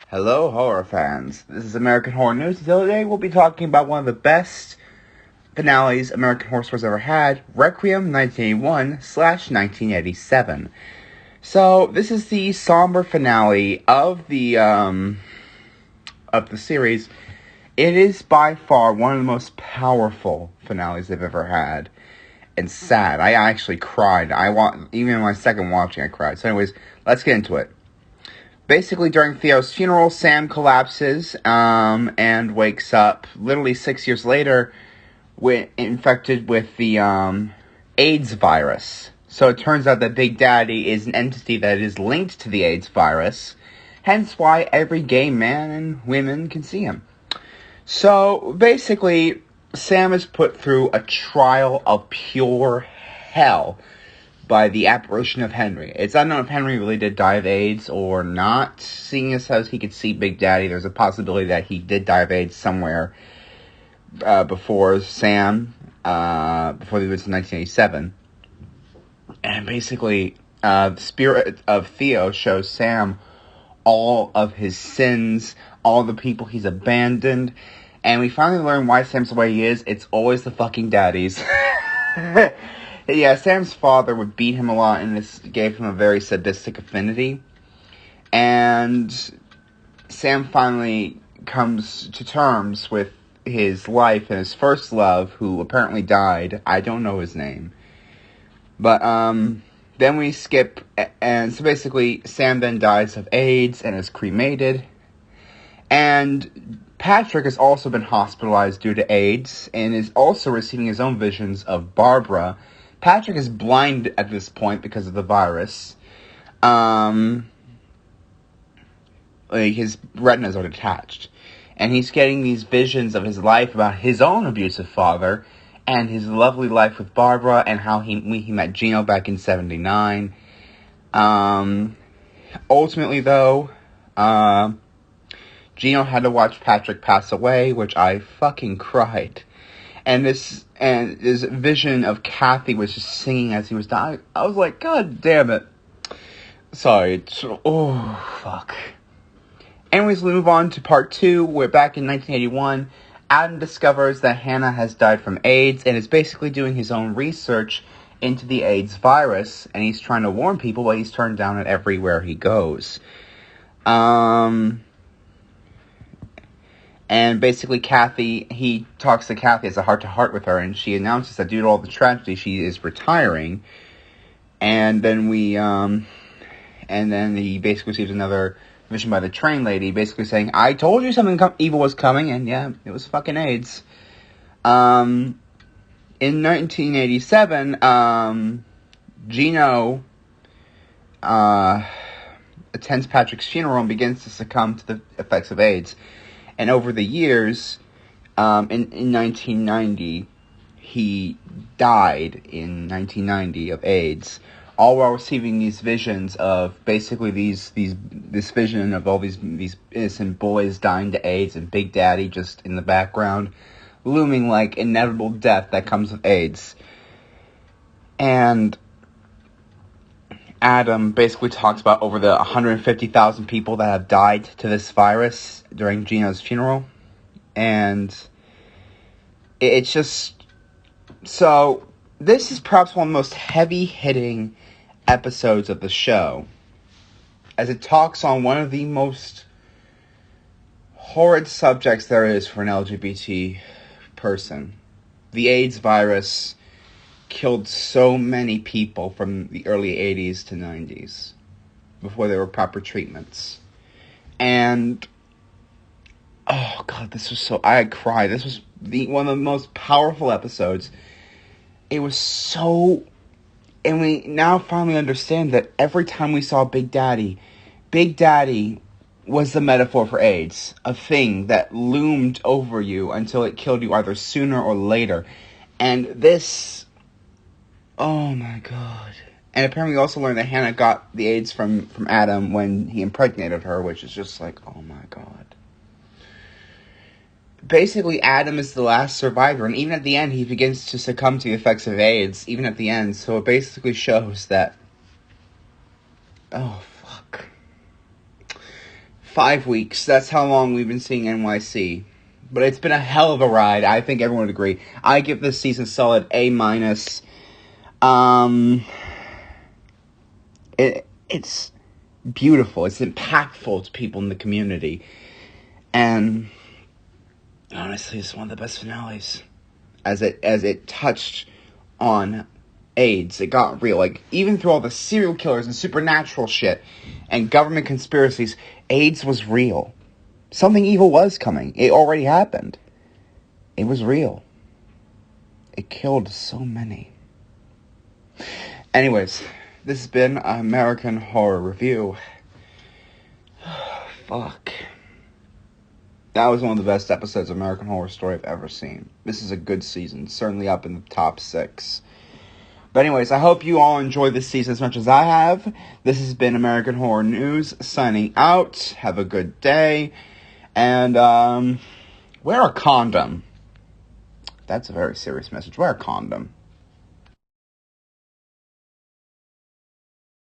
Hello, horror fans. This is American Horror News. Today we'll be talking about one of the best finales American Horror Stories ever had, Requiem 1981/1987. So, this is the somber finale of the series. It is by far one of the most powerful finales they've ever had. And sad. I actually cried. Even in my second watching, I cried. So anyways, let's get into it. Basically, during Theo's funeral, Sam collapses and wakes up literally 6 years later infected with the AIDS virus. So it turns out that Big Daddy is an entity that is linked to the AIDS virus, hence why every gay man and women can see him. So basically, Sam is put through a trial of pure hell by the apparition of Henry. It's unknown if Henry really did die of AIDS or not, seeing as how he could see Big Daddy. There's a possibility that he did die of AIDS somewhere before Sam, before the events of 1987. And basically, the spirit of Theo shows Sam all of his sins, all the people he's abandoned, and we finally learn why Sam's the way he is. It's always the fucking daddies. Yeah, Sam's father would beat him a lot, and this gave him a very sadistic affinity. And Sam finally comes to terms with his life and his first love, who apparently died. I don't know his name. But, then we skip, and so basically, Sam then dies of AIDS and is cremated. And Patrick has also been hospitalized due to AIDS, and is also receiving his own visions of Barbara. Patrick is blind at this point because of the virus. His retinas are detached. And he's getting these visions of his life about his own abusive father, and his lovely life with Barbara, and how he met Gino back in 79. Ultimately, though, Gino had to watch Patrick pass away, which I fucking cried. And this vision of Kathy was just singing as he was dying. I was like, God damn it. Sorry. Oh, fuck. Anyways, we move on to part 2, where back in 1981, Adam discovers that Hannah has died from AIDS, and is basically doing his own research into the AIDS virus, and he's trying to warn people, but he's turned down at everywhere he goes. And basically he talks to Kathy, has a heart-to-heart with her, and she announces that due to all the tragedy, she is retiring. And then he basically receives another vision by the train lady, basically saying, I told you something evil was coming, and yeah, it was fucking AIDS. In 1987, Gino, attends Patrick's funeral and begins to succumb to the effects of AIDS. And over the years, in 1990, he died in 1990 of AIDS, all while receiving these visions of basically this vision of all these innocent boys dying to AIDS, and Big Daddy just in the background, looming like inevitable death that comes with AIDS. And Adam basically talks about over the 150,000 people that have died to this virus during Gino's funeral. And it's just... So, this is perhaps one of the most heavy-hitting episodes of the show, as it talks on one of the most horrid subjects there is for an LGBT person. The AIDS virus killed so many people from the early 80s to 90s before there were proper treatments. And oh god, I cried. This was one of the most powerful episodes. It was so, and we now finally understand that every time we saw Big Daddy was the metaphor for AIDS, a thing that loomed over you until it killed you either sooner or later. And this, oh my god. And apparently we also learned that Hannah got the AIDS from Adam when he impregnated her, which is just like, oh my god. Basically, Adam is the last survivor, and even at the end, he begins to succumb to the effects of AIDS, even at the end, so it basically shows that, oh, fuck. 5 weeks. That's how long we've been seeing NYC. But it's been a hell of a ride. I think everyone would agree. I give this season solid A-. It's beautiful. It's impactful to people in the community. And honestly, it's one of the best finales. As it touched on AIDS, it got real. Like, even through all the serial killers and supernatural shit and government conspiracies, AIDS was real. Something evil was coming. It already happened. It was real. It killed so many. Anyways, this has been American Horror Review. Fuck. That was one of the best episodes of American Horror Story I've ever seen. This is a good season. Certainly up in the top 6. But anyways, I hope you all enjoy this season as much as I have. This has been American Horror News, signing out. Have a good day. And, wear a condom. That's a very serious message. Wear a condom.